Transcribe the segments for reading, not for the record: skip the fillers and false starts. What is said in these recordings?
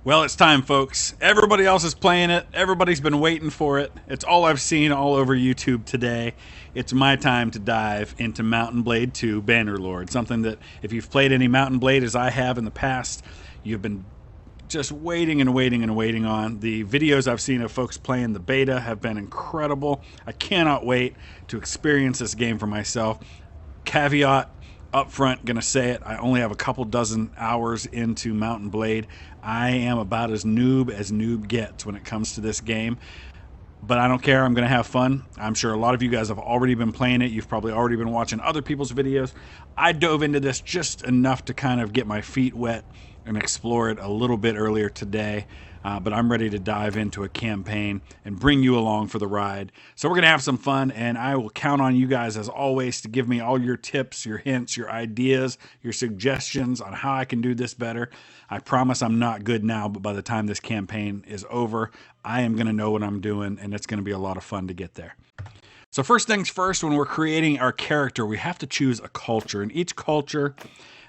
Well, it's time, folks. Everybody else is playing it. Everybody's been waiting for it. It's all I've seen all over YouTube today. It's my time to dive into Mountain Blade 2 Bannerlord, something that if you've played any Mountain Blade as I have in the past, you've been just waiting and waiting and waiting on. The videos I've seen of folks playing the beta have been incredible. I cannot wait to experience this game for myself. Caveat up front, gonna say it, I only have a couple dozen hours into Mountain Blade. I am about as noob gets when it comes to this game, but I don't care. I'm going to have fun. I'm sure a lot of you guys have already been playing it. You've probably already been watching other people's videos. I dove into this just enough to kind of get my feet wet and explore it a little bit earlier today. But I'm ready to dive into a campaign and bring you along for the ride. So we're going to have some fun, and I will count on you guys, as always, to give me all your tips, your hints, your ideas, your suggestions on how I can do this better. I promise I'm not good now, but by the time this campaign is over, I am going to know what I'm doing, and it's going to be a lot of fun to get there. So first things first, when we're creating our character, we have to choose a culture, and each culture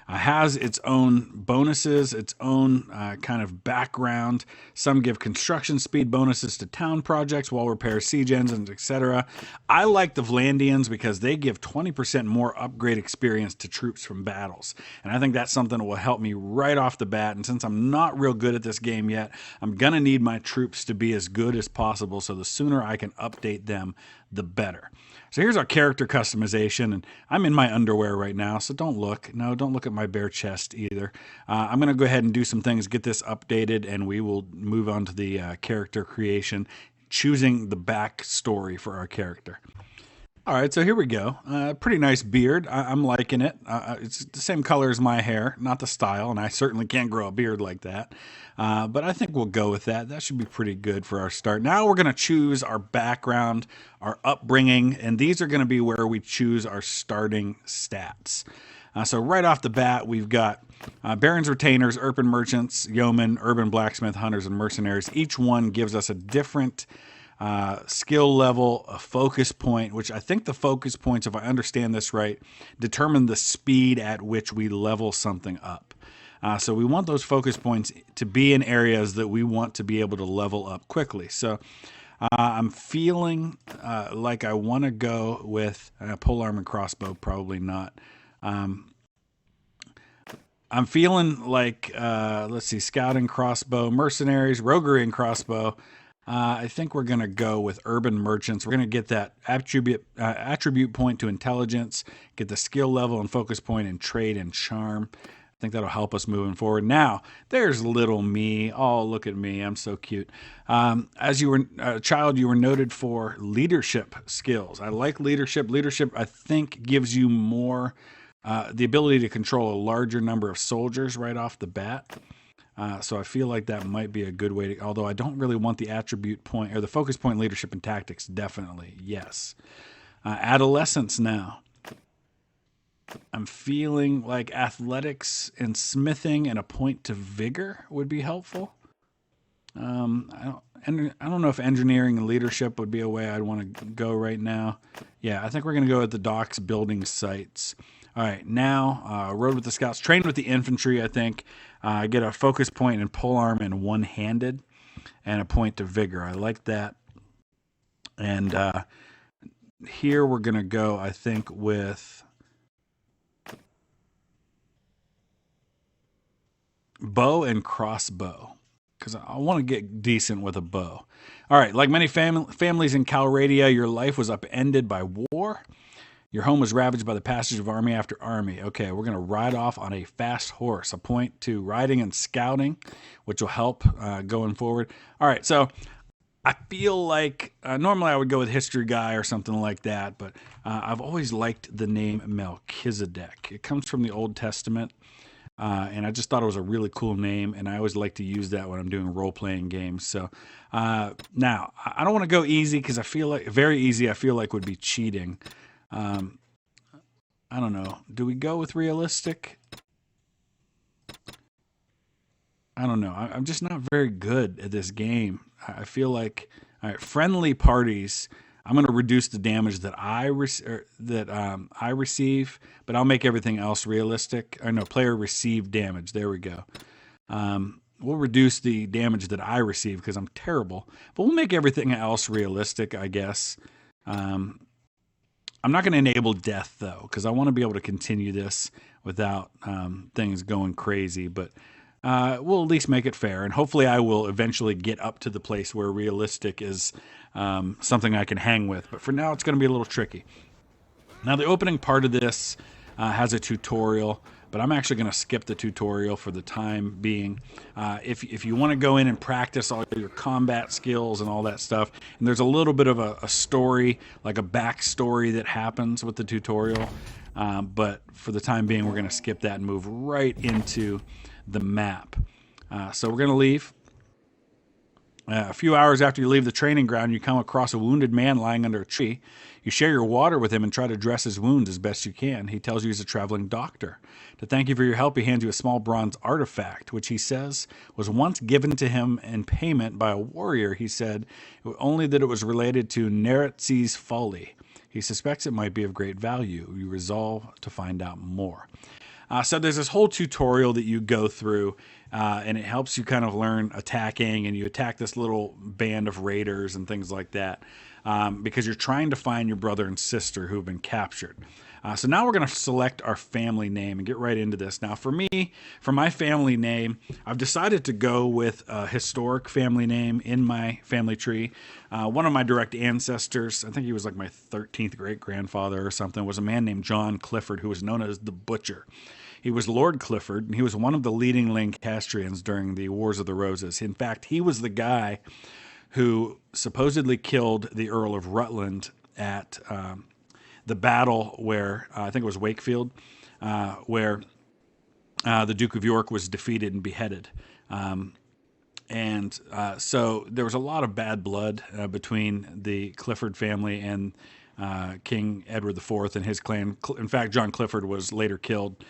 has its own bonuses, its own kind of background. Some give construction speed bonuses to town projects, wall repair, siege engines, etc. I like the Vlandians because they give 20% more upgrade experience to troops from battles. And I think that's something that will help me right off the bat. And since I'm not real good at this game yet, I'm going to need my troops to be as good as possible. So the sooner I can update them, the better. So here's our character customization, and I'm in my underwear right now, so don't look. No, don't look at my bare chest either. I'm going to go ahead and do some things, get this updated, and we will move on to the character creation, choosing the backstory for our character. All right, so here we go. Pretty nice beard. I'm liking it. It's the same color as my hair, not the style, and I certainly can't grow a beard like that. But I think we'll go with that. That should be pretty good for our start. Now we're going to choose our background, our upbringing, and these are going to be where we choose our starting stats. So right off the bat, we've got barons, retainers, urban merchants, yeomen, urban blacksmith, hunters, and mercenaries. Each one gives us a different skill level, a focus point, which I think the focus points, if I understand this right, determine the speed at which we level something up. So we want those focus points to be in areas that we want to be able to level up quickly. So I'm feeling like I want to go with polearm and crossbow, probably not. I'm feeling like, let's see, scouting, crossbow, mercenaries, roguery, and crossbow. I think we're going to go with urban merchants. We're going to get that attribute point to intelligence, get the skill level and focus point in trade and charm. I think that'll help us moving forward. Now, there's little me. Oh, look at me. I'm so cute. As you were a child, you were noted for leadership skills. I like leadership. Leadership, I think, gives you more the ability to control a larger number of soldiers right off the bat. So I feel like that might be a good way to, although I don't really want the attribute point or the focus point leadership and tactics, definitely, yes. Adolescence now. I'm feeling like athletics and smithing and a point to vigor would be helpful. I don't know if engineering and leadership would be a way I'd want to go right now. Yeah, I think we're going to go with the docks, building sites. All right, now rode with the scouts, trained with the infantry. I think I get a focus point in polearm and one-handed, and a point to vigor. I like that. And here we're gonna go, I think, with bow and crossbow, because I want to get decent with a bow. All right, like many families in Calradia, your life was upended by war. Your home was ravaged by the passage of army after army. Okay, we're going to ride off on a fast horse. A point to riding and scouting, which will help going forward. All right, so I feel like normally I would go with history guy or something like that, but I've always liked the name Melchizedek. It comes from the Old Testament, and I just thought it was a really cool name, and I always like to use that when I'm doing role-playing games. So now, I don't want to go easy because I feel like very easy I feel like would be cheating. I don't know. Do we go with realistic? I don't know. I'm just not very good at this game. I feel like, all right, friendly parties. I'm going to reduce the damage that I receive, but I'll make everything else realistic. I know player received damage. There we go. we'll reduce the damage that I receive because I'm terrible. But we'll make everything else realistic, I guess. I'm not going to enable death though, because I want to be able to continue this without things going crazy. But we'll at least make it fair, and hopefully, I will eventually get up to the place where realistic is something I can hang with. But for now, it's going to be a little tricky. Now, the opening part of this has a tutorial, but I'm actually going to skip the tutorial for the time being. If you want to go in and practice all your combat skills and all that stuff, and there's a little bit of a story, like a backstory that happens with the tutorial, but for the time being, we're going to skip that and move right into the map. So we're going to leave. A few hours after you leave the training ground, you come across a wounded man lying under a tree. You share your water with him and try to dress his wounds as best you can. He tells you he's a traveling doctor. To thank you for your help, he hands you a small bronze artifact, which he says was once given to him in payment by a warrior. He said only that it was related to Neretzi's folly. He suspects it might be of great value. You resolve to find out more. So there's this whole tutorial that you go through, and it helps you kind of learn attacking, and you attack this little band of raiders and things like that, because you're trying to find your brother and sister who have been captured. So now we're going to select our family name and get right into this. Now for me, for my family name, I've decided to go with a historic family name in my family tree. One of my direct ancestors, I think he was like my 13th great-grandfather or something, was a man named John Clifford, who was known as the Butcher. He was Lord Clifford, and he was one of the leading Lancastrians during the Wars of the Roses. In fact, he was the guy who supposedly killed the Earl of Rutland at the battle where, I think it was Wakefield, where the Duke of York was defeated and beheaded. So there was a lot of bad blood between the Clifford family and King Edward IV and his clan. In fact, John Clifford was later killed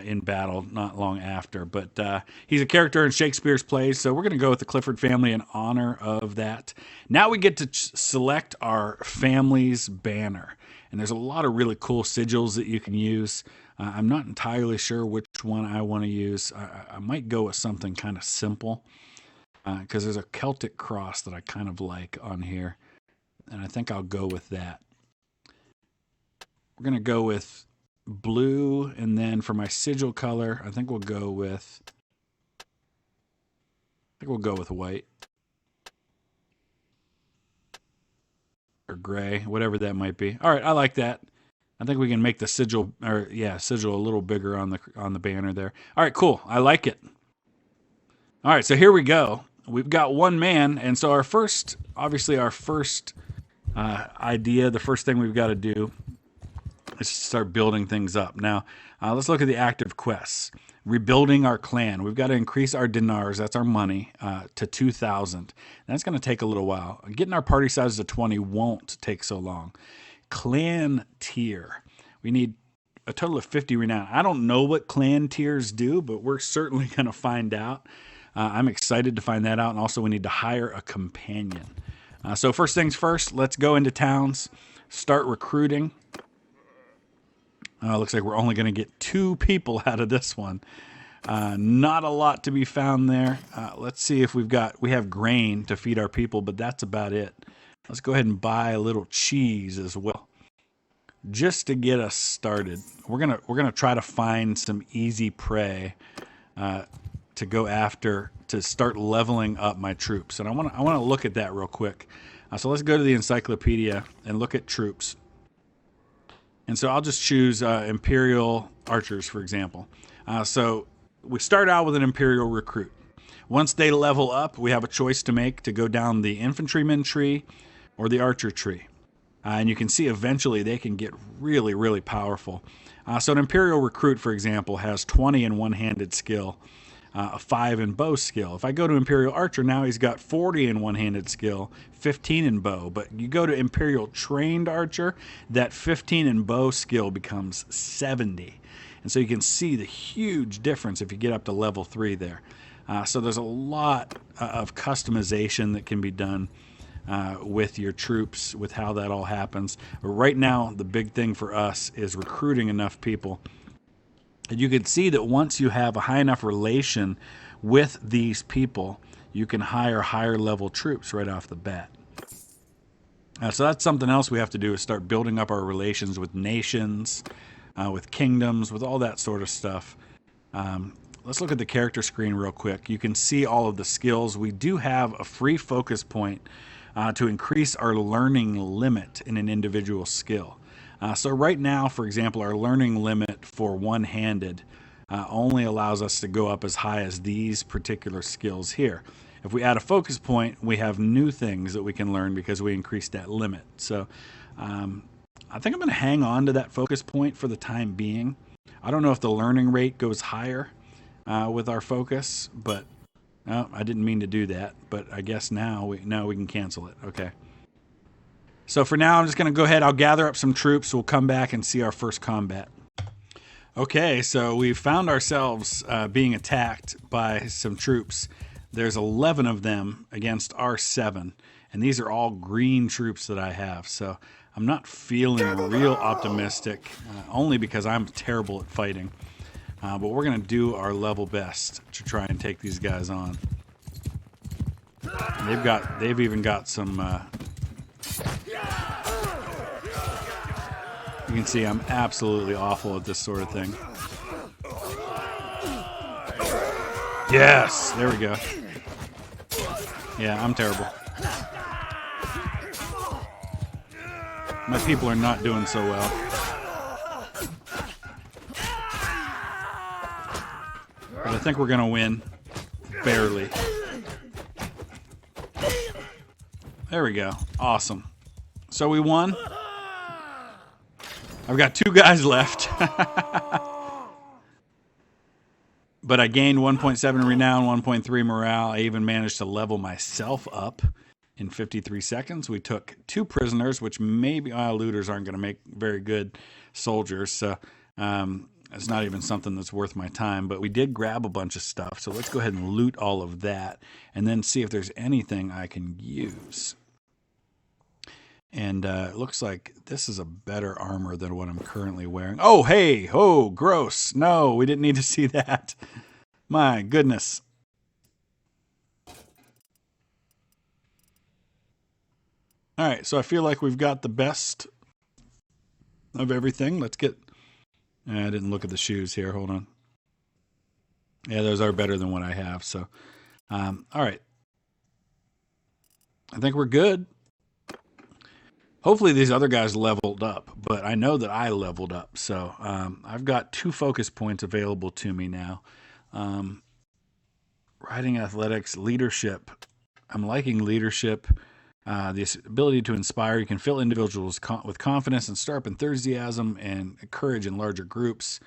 in battle not long after. But he's a character in Shakespeare's plays, so we're going to go with the Clifford family in honor of that. Now we get to select our family's banner. And there's a lot of really cool sigils that you can use. I'm not entirely sure which one I want to use. I might go with something kind of simple, because there's a Celtic cross that I kind of like on here. And I think I'll go with that. We're going to go with blue, and then for my sigil color, I think we'll go with white or gray, whatever that might be. All right, I like that. I think we can make the sigil a little bigger on the banner there. All right, cool. I like it. All right, so here we go. We've got one man, and so our first idea, the first thing we've got to do is start building things up. Now, let's look at the active quests. Rebuilding our clan. We've got to increase our dinars, that's our money, to 2,000. That's going to take a little while. Getting our party size to 20 won't take so long. Clan tier. We need a total of 50 renown. I don't know what clan tiers do, but we're certainly going to find out. I'm excited to find that out, and also we need to hire a companion. So first things first, let's go into towns, start recruiting. Looks like we're only going to get 2 people out of this one. Not a lot to be found there. Let's see if we have grain to feed our people, but that's about it. Let's go ahead and buy a little cheese as well, just to get us started. We're gonna try to find some easy prey to go after to start leveling up my troops, and I want to look at that real quick. So let's go to the encyclopedia and look at troops. And so I'll just choose Imperial Archers, for example. So we start out with an Imperial recruit. Once they level up, we have a choice to make to go down the infantryman tree or the archer tree. And you can see eventually they can get really, really powerful. So an Imperial recruit, for example, has 20 in one-handed skill, a 5 in bow skill. If I go to Imperial Archer, now he's got 40 in one-handed skill, 15 in bow. But you go to Imperial Trained Archer, that 15 in bow skill becomes 70. And so you can see the huge difference if you get up to level 3 there. So there's a lot of customization that can be done with your troops, with how that all happens. But right now, the big thing for us is recruiting enough people. And you can see that once you have a high enough relation with these people, you can hire higher level troops right off the bat. So that's something else we have to do, is start building up our relations with nations, with kingdoms, with all that sort of stuff. Let's look at the character screen real quick. You can see all of the skills. We do have a free focus point to increase our learning limit in an individual skill. So right now, for example, our learning limit for one-handed only allows us to go up as high as these particular skills here. If we add a focus point, we have new things that we can learn because we increased that limit. So I think I'm going to hang on to that focus point for the time being. I don't know if the learning rate goes higher with our focus, but no, I didn't mean to do that. But I guess now we can cancel it. Okay. So for now, I'm just going to go ahead. I'll gather up some troops. We'll come back and see our first combat. Okay, so we found ourselves being attacked by some troops. There's 11 of them against our 7, and these are all green troops that I have. So I'm not feeling real optimistic, only because I'm terrible at fighting. But we're going to do our level best to try and take these guys on. And they've even got some. You can see I'm absolutely awful at this sort of thing. Yes, there we go. Yeah, I'm terrible. My people are not doing so well. But I think we're going to win. Barely. There we go. Awesome. So we won. I've got 2 guys left. But I gained 1.7 renown, 1.3 morale. I even managed to level myself up in 53 seconds. We took 2 prisoners, which maybe looters aren't going to make very good soldiers. So it's not even something that's worth my time. But we did grab a bunch of stuff. So let's go ahead and loot all of that and then see if there's anything I can use. And it looks like this is a better armor than what I'm currently wearing. Oh, hey, oh, gross. No, we didn't need to see that. My goodness. All right, so I feel like we've got the best of everything. Let's get... I didn't look at the shoes here. Hold on. Yeah, those are better than what I have. So, all right. I think we're good. Hopefully these other guys leveled up, but I know that I leveled up. So I've got 2 focus points available to me now. Riding athletics, leadership. I'm liking leadership. This ability to inspire. You can fill individuals with confidence and stir up enthusiasm and courage in larger groups.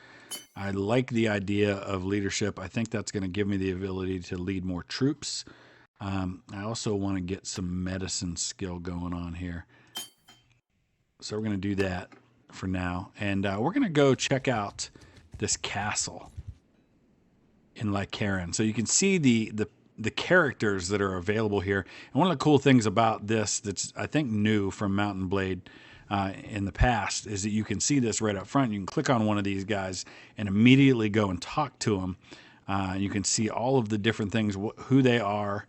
I like the idea of leadership. I think that's going to give me the ability to lead more troops. I also want to get some medicine skill going on here. So we're going to do that for now. And we're going to go check out this castle in Lycaron. So you can see the characters that are available here. And one of the cool things about this that's, I think, new from Mount and Blade in the past is that you can see this right up front. You can click on one of these guys and immediately go and talk to them. You can see all of the different things, who they are,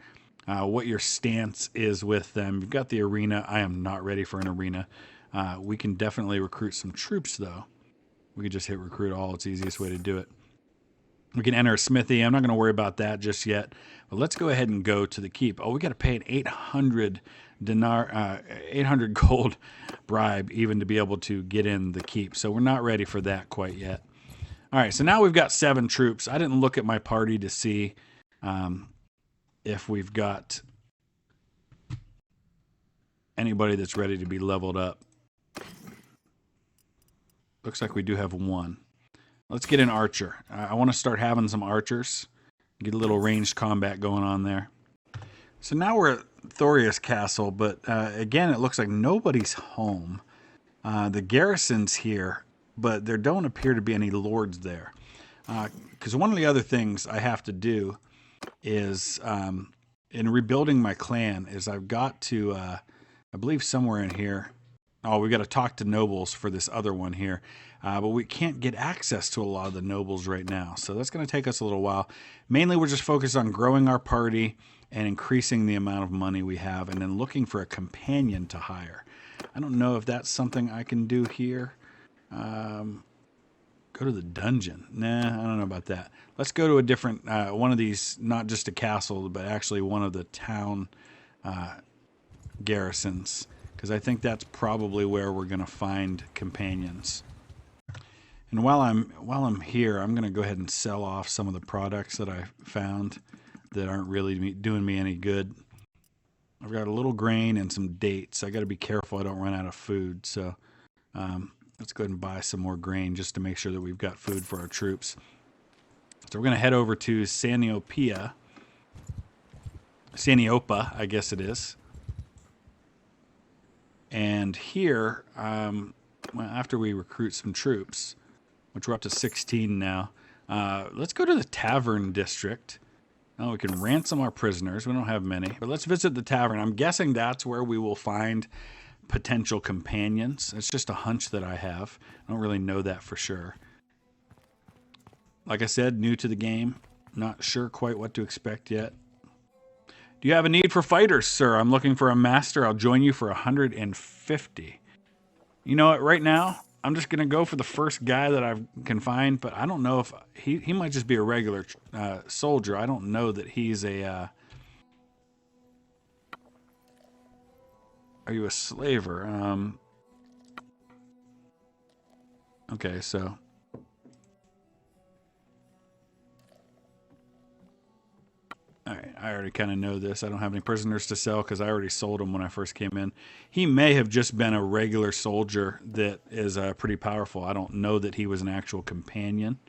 what your stance is with them. You've got the arena. I am not ready for an arena. We can definitely recruit some troops, though. We could just hit recruit all. It's the easiest way to do it. We can enter a smithy. I'm not going to worry about that just yet. But let's go ahead and go to the keep. Oh, we got to pay an 800 gold bribe even to be able to get in the keep. So we're not ready for that quite yet. All right, so now we've got 7 troops. I didn't look at my party to see if we've got anybody that's ready to be leveled up. Looks like we do have 1. Let's get an archer. I want to start having some archers. Get a little ranged combat going on there. So now we're at Thoria's castle, but again, it looks like nobody's home. The garrison's here, but there don't appear to be any lords there. Because one of the other things I have to do is, in rebuilding my clan, is I've got to, I believe somewhere in here, oh, we've got to talk to nobles for this other one here. But we can't get access to a lot of the nobles right now. So that's going to take us a little while. Mainly we're just focused on growing our party and increasing the amount of money we have, and then looking for a companion to hire. I don't know if that's something I can do here. Go to the dungeon. Nah, I don't know about that. Let's go to a different, one of these, not just a castle, but actually one of the town garrisons, because I think that's probably where we're going to find companions. And while I'm here, I'm going to go ahead and sell off some of the products that I found that aren't really doing me any good. I've got a little grain and some dates. I got to be careful I don't run out of food. So let's go ahead and buy some more grain just to make sure that we've got food for our troops. So we're going to head over to Saniopa, I guess it is. And here, well, after we recruit some troops, which we're up to 16 now, let's go to the tavern district. Oh, we can ransom our prisoners. We don't have many. But let's visit the tavern. I'm guessing that's where we will find potential companions. It's just a hunch that I have. I don't really know that for sure. Like I said, new to the game. Not sure quite what to expect yet. Do you have a need for fighters, sir? I'm looking for a master. I'll join you for 150. You know what? Right now, I'm just going to go for the first guy that I can find, but I don't know if he might just be a regular soldier. I don't know that he's a... Are you a slaver? Okay, so... Alright, I already kind of know this. I don't have any prisoners to sell because I already sold them when I first came in. He may have just been a regular soldier that is pretty powerful. I don't know that he was an actual companion.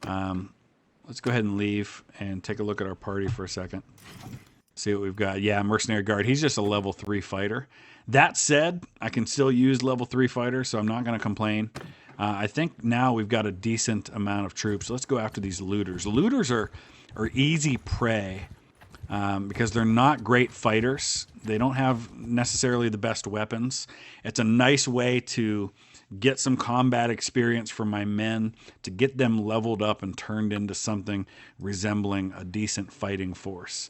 Let's go ahead and leave and take a look at our party for a second. See what we've got. Yeah, Mercenary Guard. He's just a level 3 fighter. That said, I can still use level 3 fighters, so I'm not going to complain. I think now we've got a decent amount of troops. Let's go after these looters. Looters are easy prey because they're not great fighters. They don't have necessarily the best weapons. It's a nice way to get some combat experience for my men, to get them leveled up and turned into something resembling a decent fighting force.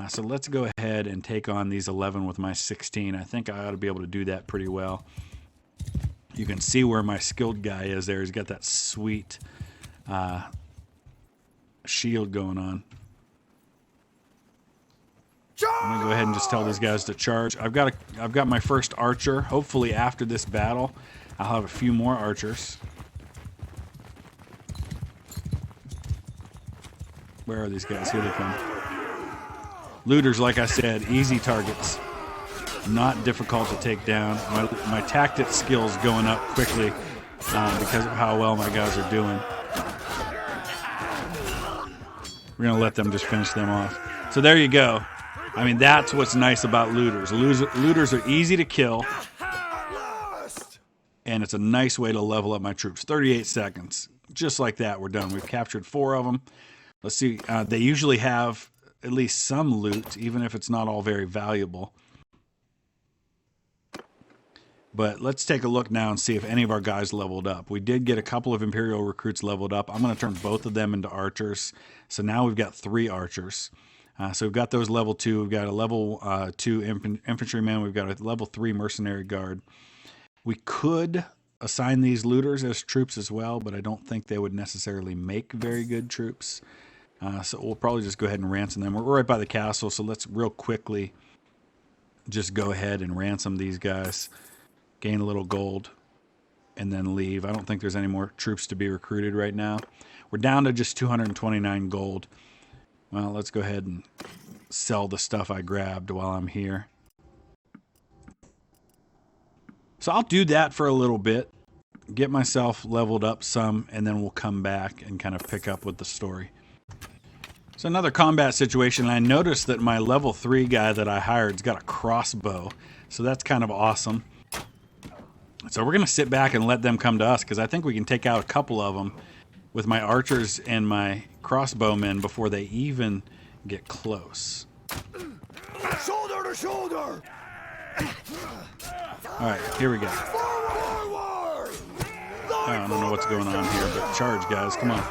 So let's go ahead and take on these 11 with my 16. I think I ought to be able to do that pretty well. You can see where my skilled guy is there. He's got that sweet shield going on. I'm gonna go ahead and just tell these guys to charge. I've got my first archer. Hopefully after this battle, I'll have a few more archers. Where are these guys? Here they come. Looters, like I said, easy targets. Not difficult to take down. My tactic skills going up quickly because of how well my guys are doing. We're going to let them just finish them off. So there you go. I mean, that's what's nice about looters. Looters are easy to kill. And it's a nice way to level up my troops. 38 seconds. Just like that, we're done. We've captured 4 of them. Let's see. They usually have at least some loot, even if it's not all very valuable. But let's take a look now and see if any of our guys leveled up. We did get a couple of Imperial recruits leveled up. I'm going to turn both of them into archers. So now we've got 3 archers. So we've got those level 2. We've got a level 2 infantryman. We've got a level 3 mercenary guard. We could assign these looters as troops as well, but I don't think they would necessarily make very good troops. So we'll probably just go ahead and ransom them. We're right by the castle, so let's real quickly just go ahead and ransom these guys. Gain a little gold, and then leave. I don't think there's any more troops to be recruited right now. We're down to just 229 gold. Well, let's go ahead and sell the stuff I grabbed while I'm here. So I'll do that for a little bit, get myself leveled up some, and then we'll come back and kind of pick up with the story. So another combat situation, I noticed that my level 3 guy that I hired's got a crossbow, so that's kind of awesome. So we're going to sit back and let them come to us, because I think we can take out a couple of them with my archers and my crossbowmen before they even get close. Shoulder to shoulder! All right, here we go. Forward! I don't know what's going on here, but charge, guys. Come on.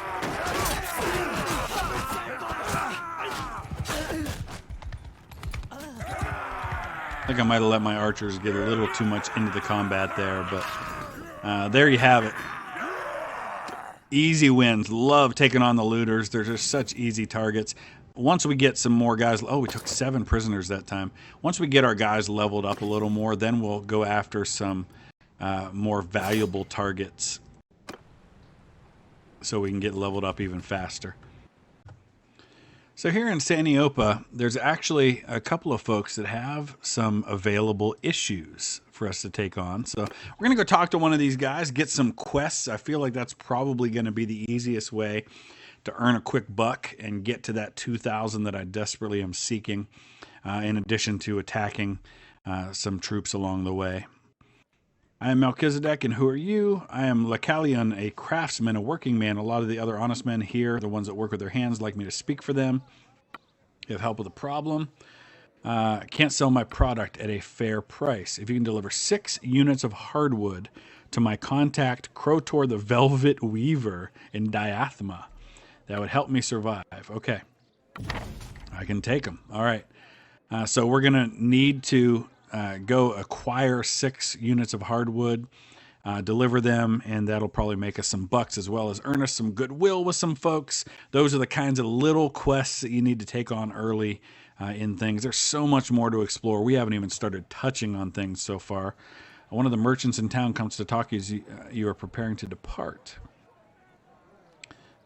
I think I might have let my archers get a little too much into the combat there, but there you have it. Easy wins. Love taking on the looters. They're just such easy targets. Once we get some more guys, oh, we took 7 prisoners that time. Once we get our guys leveled up a little more, then we'll go after some more valuable targets so we can get leveled up even faster. So here in Saniopa, there's actually a couple of folks that have some available issues for us to take on. So we're going to go talk to one of these guys, get some quests. I feel like that's probably going to be the easiest way to earn a quick buck and get to that 2,000 that I desperately am seeking, in addition to attacking some troops along the way. I am Melchizedek, and who are you? I am Lacalion, a craftsman, a working man. A lot of the other honest men here, the ones that work with their hands, like me to speak for them. You have help with a problem. I can't sell my product at a fair price. If you can deliver 6 units of hardwood to my contact, Krotor the Velvet Weaver in Diathma, that would help me survive. Okay. I can take them. All right. So we're going to need to go acquire 6 units of hardwood, deliver them, and that'll probably make us some bucks as well as earn us some goodwill with some folks. Those are the kinds of little quests that you need to take on early in things. There's so much more to explore. We haven't even started touching on things so far. One of the merchants in town comes to talk as you are preparing to depart.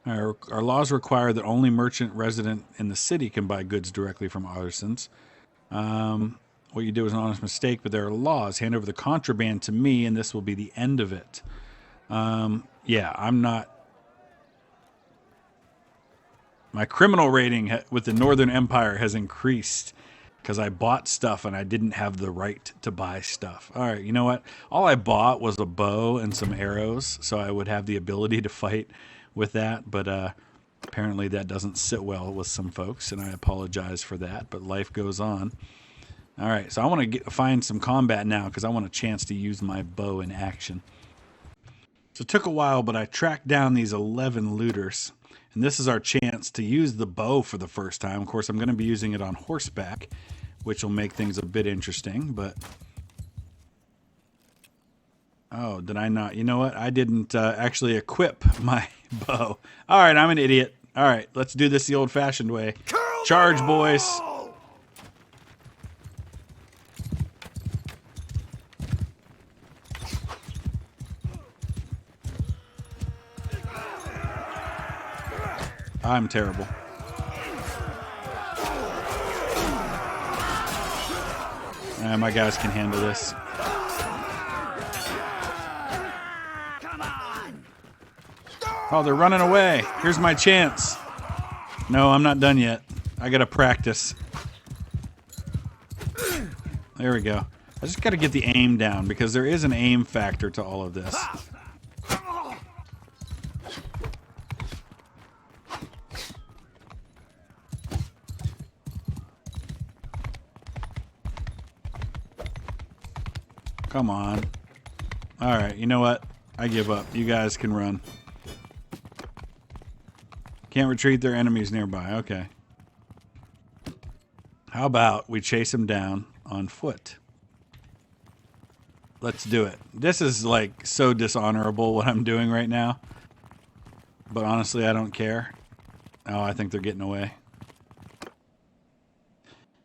Our laws require that only merchant resident in the city can buy goods directly from artisans. What you do is an honest mistake, but there are laws. Hand over the contraband to me, and this will be the end of it. Yeah, I'm not... My criminal rating with the Northern Empire has increased because I bought stuff and I didn't have the right to buy stuff. All right, you know what? All I bought was a bow and some arrows, so I would have the ability to fight with that, but apparently that doesn't sit well with some folks, and I apologize for that, but life goes on. All right, so I want to find some combat now because I want a chance to use my bow in action. So it took a while, but I tracked down these 11 looters, and this is our chance to use the bow for the first time. Of course, I'm going to be using it on horseback, which will make things a bit interesting, but... Oh, did I not? You know what? I didn't actually equip my bow. All right, I'm an idiot. All right, let's do this the old-fashioned way. Charge, boys. I'm terrible. My guys can handle this. Oh, they're running away. Here's my chance. No, I'm not done yet. I gotta practice. There we go. I just gotta get the aim down because there is an aim factor to all of this. Come on. All right, you know what? I give up. You guys can run. Can't retreat, their enemies nearby. Okay. How about we chase them down on foot? Let's do it. This is like so dishonorable what I'm doing right now. But honestly, I don't care. Oh, I think they're getting away.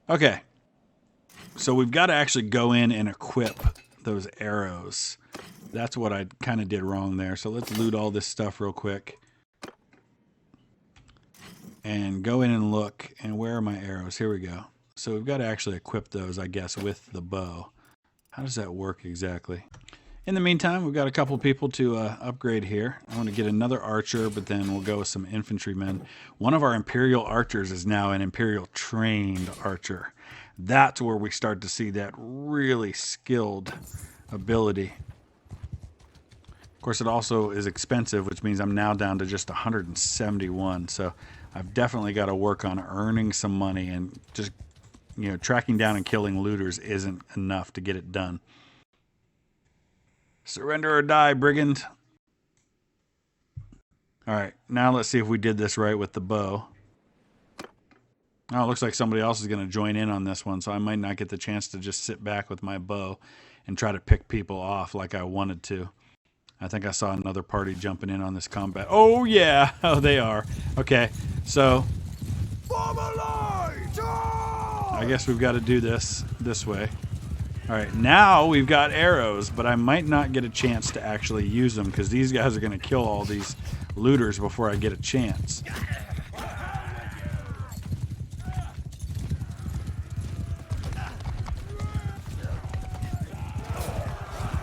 Okay. So we've got to actually go in and equip those arrows. That's what I kind of did wrong there. So let's loot all this stuff real quick. And go in and look. And where are my arrows? Here we go. So we've got to actually equip those, I guess, with the bow. How does that work exactly? In the meantime, we've got a couple people to upgrade here. I want to get another archer, but then we'll go with some infantrymen. One of our Imperial Archers is now an Imperial trained archer. That's where we start to see that really skilled ability. Of course, it also is expensive, which means I'm now down to just 171. So I've definitely got to work on earning some money, and just, you know, tracking down and killing looters isn't enough to get it done. Surrender or die, brigand. All right, now let's see if we did this right with the bow. Oh, it looks like somebody else is going to join in on this one, so I might not get the chance to just sit back with my bow and try to pick people off like I wanted to. I think I saw another party jumping in on this combat. Oh, yeah. Oh, they are. Okay, so I guess we've got to do this way. All right, now we've got arrows, but I might not get a chance to actually use them because these guys are going to kill all these looters before I get a chance.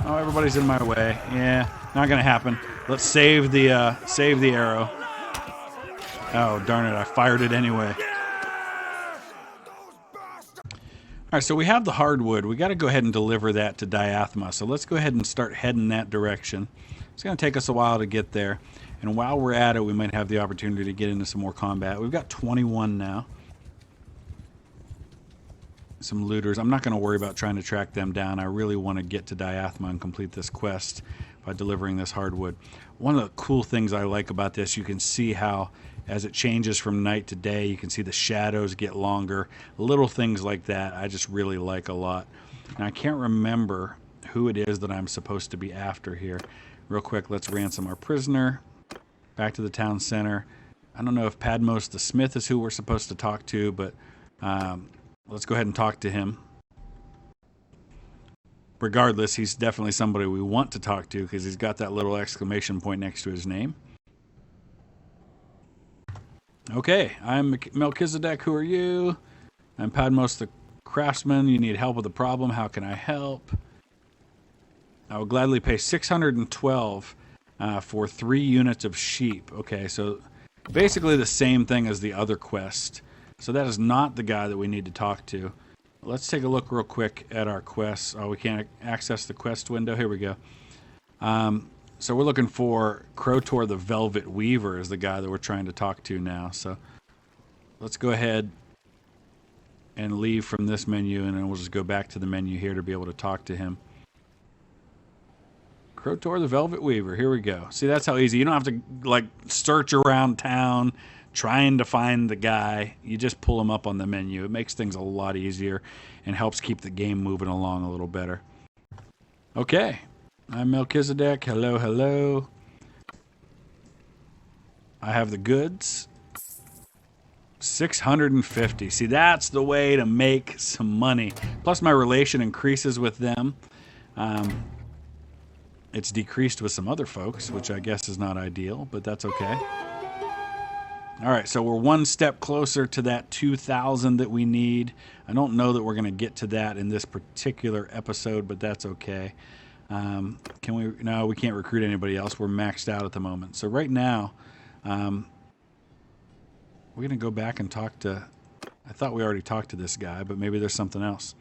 Oh, everybody's in my way. Yeah, not gonna happen. Let's save the arrow. Oh, darn it! I fired it anyway. All right, so we have the hardwood. We got to go ahead and deliver that to Diathma. So let's go ahead and start heading that direction. It's gonna take us a while to get there, and while we're at it, we might have the opportunity to get into some more combat. We've got 21 now. Some looters. I'm not going to worry about trying to track them down. I really want to get to Diathma and complete this quest by delivering this hardwood. One of the cool things I like about this, you can see how as it changes from night to day, you can see the shadows get longer. Little things like that I just really like a lot. Now I can't remember who it is that I'm supposed to be after here. Real quick, let's ransom our prisoner. Back to the town center. I don't know if Padmos the Smith is who we're supposed to talk to, but let's go ahead and talk to him. Regardless, he's definitely somebody we want to talk to because he's got that little exclamation point next to his name. Okay, I'm Melchizedek. Who are you? I'm Padmos the craftsman. You need help with a problem. How can I help? I will gladly pay 612 for 3 units of sheep. Okay, so basically the same thing as the other quest. So that is not the guy that we need to talk to. Let's take a look real quick at our quests. Oh, we can't access the quest window. Here we go. So we're looking for Krotor the Velvet Weaver is the guy that we're trying to talk to now. So let's go ahead and leave from this menu, and then we'll just go back to the menu here to be able to talk to him. Krotor the Velvet Weaver. Here we go. See, that's how easy. You don't have to like search around town trying to find the guy. You just pull him up on the menu. It makes things a lot easier and helps keep the game moving along a little better. Okay. I'm Melchizedek. Hello, hello. I have the goods. 650. See, that's the way to make some money. Plus my relation increases with them. It's decreased with some other folks, which I guess is not ideal, but that's okay. All right, so we're one step closer to that 2,000 that we need. I don't know that we're going to get to that in this particular episode, but that's okay. Can we? No, we can't recruit anybody else. We're maxed out at the moment. So right now, we're going to go back and talk to... I thought we already talked to this guy, but maybe there's something else.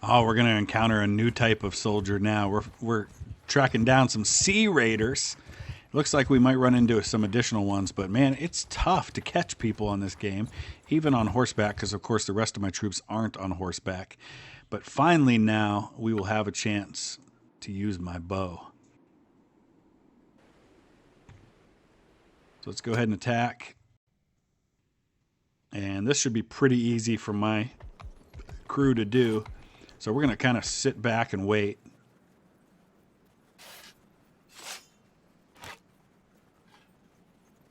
Oh, we're going to encounter a new type of soldier now. We're tracking down some sea raiders. Looks like we might run into some additional ones, but man, it's tough to catch people on this game, even on horseback, because of course the rest of my troops aren't on horseback. But finally now, we will have a chance to use my bow. So let's go ahead and attack. And this should be pretty easy for my crew to do. So we're going to kind of sit back and wait.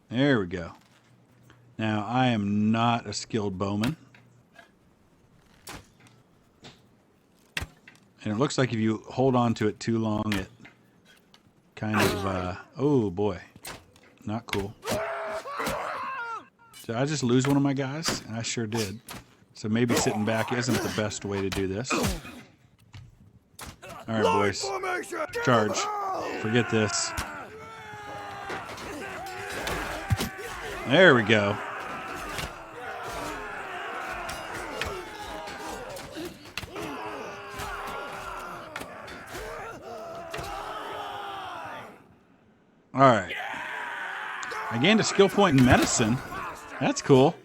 There we go. Now, I am not a skilled bowman. And it looks like if you hold on to it too long, it kind of, oh boy, not cool. Did I just lose one of my guys? I sure did. So maybe sitting back isn't the best way to do this. All right, boys. Charge. Forget this. There we go. All right. I gained a skill point in medicine. That's cool.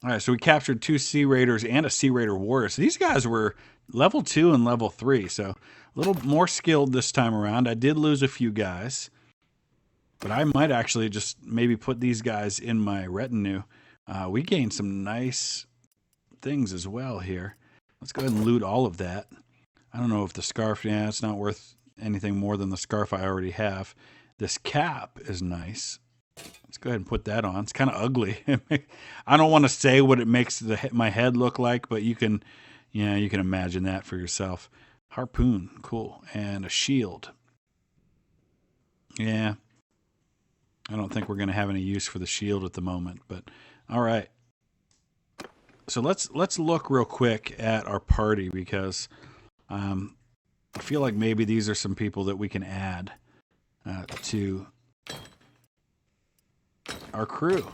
All right, so we captured 2 Sea Raiders and a Sea Raider warrior. So these guys were level 2 and level 3. So A little more skilled this time around. I did lose a few guys, but I might actually just maybe put these guys in my retinue. We gained some nice things as well here. Let's go ahead and loot all of that. I don't know if the scarf, yeah, it's not worth anything more than the scarf I already have. This cap is nice. Let's go ahead and put that on. It's kind of ugly. I don't want to say what it makes my head look like, but you can imagine that for yourself. Harpoon, cool. And a shield. Yeah. I don't think we're going to have any use for the shield at the moment, but all right. So let's look real quick at our party because I feel like maybe these are some people that we can add to our crew.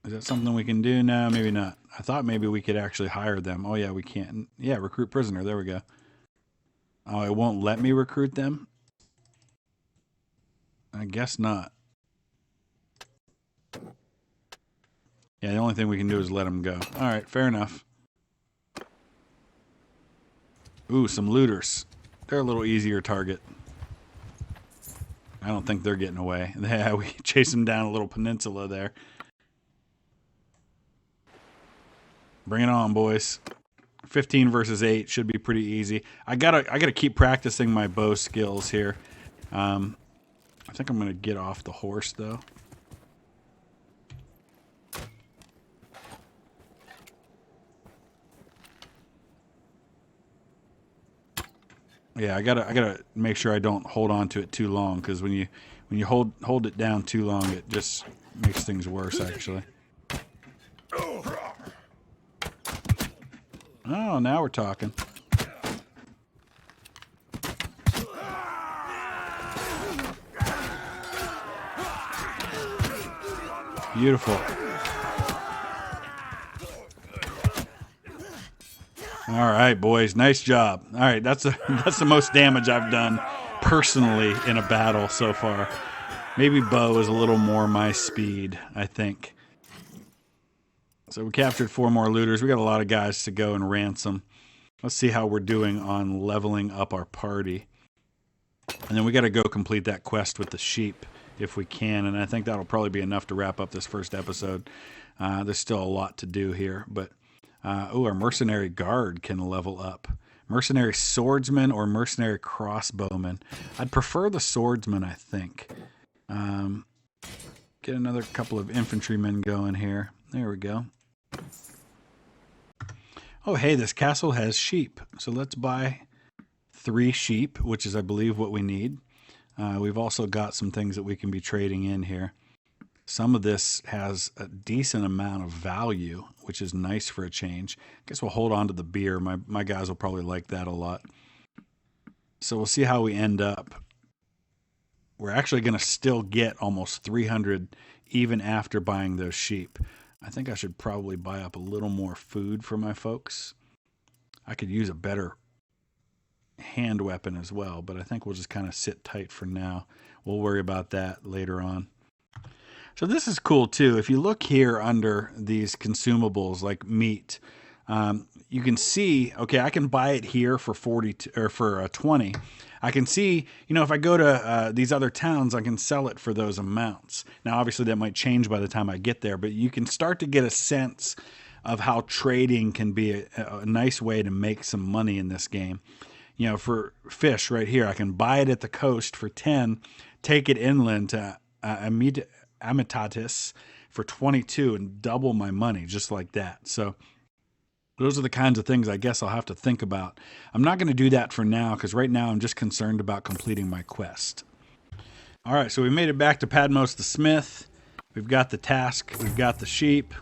Is that something we can do? No, maybe not. I thought maybe we could actually hire them. Oh yeah, we can't. Yeah, recruit prisoner. There we go. Oh, it won't let me recruit them? I guess not. Yeah, the only thing we can do is let them go. All right, fair enough. Ooh, some looters. They're a little easier target. I don't think they're getting away. Yeah, we chase them down a little peninsula there. Bring it on, boys. 15 versus 8 should be pretty easy. I gotta keep practicing my bow skills here. I think I'm gonna get off the horse though. Yeah, I gotta make sure I don't hold on to it too long because when you hold it down too long, it just makes things worse actually. Oh, now we're talking. Beautiful. All right, boys. Nice job. All right, that's the most damage I've done personally in a battle so far. Maybe bow is a little more my speed, I think. So we captured 4 more looters. We got a lot of guys to go and ransom. Let's see how we're doing on leveling up our party. And then we got to go complete that quest with the sheep if we can. And I think that'll probably be enough to wrap up this first episode. There's still a lot to do here. But, our mercenary guard can level up. Mercenary swordsman or mercenary crossbowman. I'd prefer the swordsman, I think. Get another couple of infantrymen going here. There we go. Oh, hey, this castle has sheep. So let's buy 3 sheep, which is, I believe, what we need. We've also got some things that we can be trading in here. Some of this has a decent amount of value, which is nice for a change. I guess we'll hold on to the beer. My guys will probably like that a lot. So we'll see how we end up. We're actually going to still get almost 300 even after buying those sheep. I think I should probably buy up a little more food for my folks. I could use a better hand weapon as well, but I think we'll just kind of sit tight for now. We'll worry about that later on. So this is cool too. If you look here under these consumables like meat, you can see, okay, I can buy it here for 40 or for 20. I can see, if I go to these other towns, I can sell it for those amounts. Now, obviously, that might change by the time I get there, but you can start to get a sense of how trading can be a nice way to make some money in this game. For fish right here, I can buy it at the coast for 10, take it inland to Amitatis for 22 and double my money just like that. So those are the kinds of things I guess I'll have to think about. I'm not going to do that for now because right now I'm just concerned about completing my quest. All right, so we made it back to Padmos the Smith. We've got the task. We've got the sheep.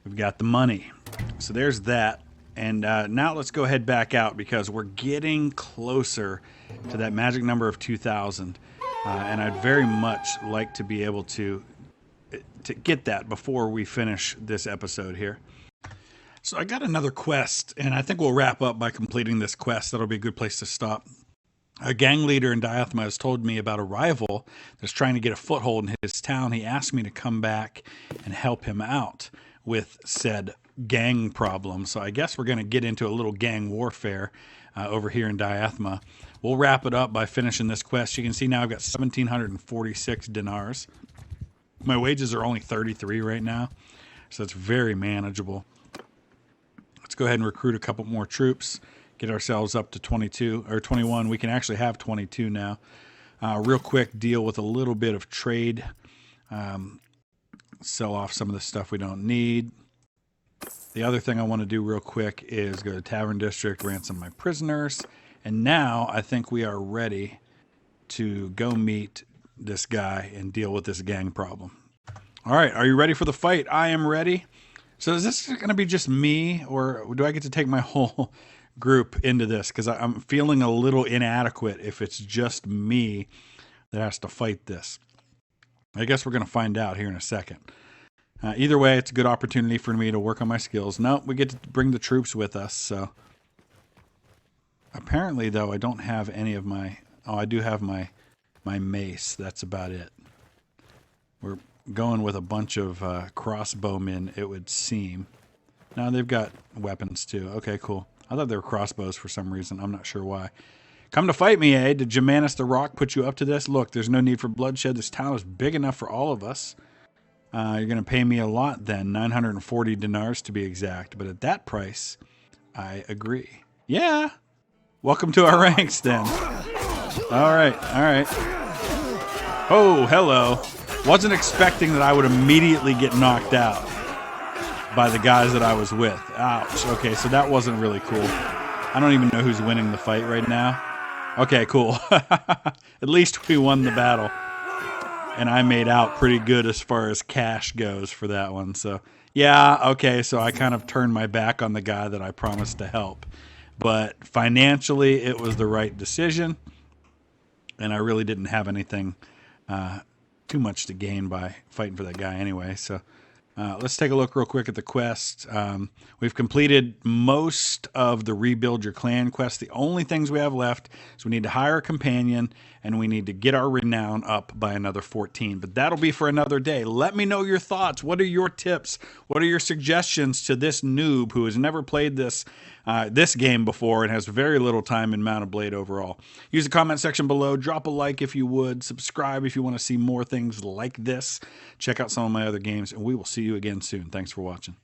We've got the money. So there's that. And now let's go ahead back out because we're getting closer to that magic number of 2,000. And I'd very much like to be able to get that before we finish this episode here. So I got another quest, and I think we'll wrap up by completing this quest. That'll be a good place to stop. A gang leader in Diathma has told me about a rival that's trying to get a foothold in his town. He asked me to come back and help him out with said gang problem. So I guess we're going to get into a little gang warfare. over here in Diathma. We'll wrap it up by finishing this quest. You can see now I've got 1,746 dinars. My wages are only 33 right now, so it's very manageable. Let's go ahead and recruit a couple more troops, get ourselves up to 22 or 21. We can actually have 22 now. Real quick, deal with a little bit of trade. Sell off some of the stuff we don't need. The other thing I want to do real quick is go to Tavern District, ransom my prisoners. And now I think we are ready to go meet this guy and deal with this gang problem. All right, are you ready for the fight? I am ready. So is this going to be just me, or do I get to take my whole group into this? Because I'm feeling a little inadequate if it's just me that has to fight this. I guess we're going to find out here in a second. Either way, it's a good opportunity for me to work on my skills. No, we get to bring the troops with us, so... Apparently, though, I don't have any of my... Oh, I do have my mace. That's about it. We're going with a bunch of crossbowmen, it would seem. No, they've got weapons, too. Okay, cool. I thought they were crossbows for some reason. I'm not sure why. Come to fight me, eh? Did Germanus the Rock put you up to this? Look, there's no need for bloodshed. This town is big enough for all of us. You're going to pay me a lot then, 940 dinars to be exact. But at that price, I agree. Yeah. Welcome to our ranks then. All right, all right. Oh, hello. Wasn't expecting that I would immediately get knocked out by the guys that I was with. Ouch. Okay, so that wasn't really cool. I don't even know who's winning the fight right now. Okay, cool. At least we won the battle. And I made out pretty good as far as cash goes for that one. So, yeah, okay, so I kind of turned my back on the guy that I promised to help. But financially, it was the right decision. And I really didn't have anything too much to gain by fighting for that guy anyway. So let's take a look real quick at the quest. We've completed most of the Rebuild Your Clan quest. The only things we have left is we need to hire a companion and we need to get our renown up by another 14. But that'll be for another day. Let me know your thoughts. What are your tips? What are your suggestions to this noob who has never played this game before and has very little time in Mount & Blade overall? Use the comment section below. Drop a like if you would. Subscribe if you want to see more things like this. Check out some of my other games, and we will see you again soon. Thanks for watching.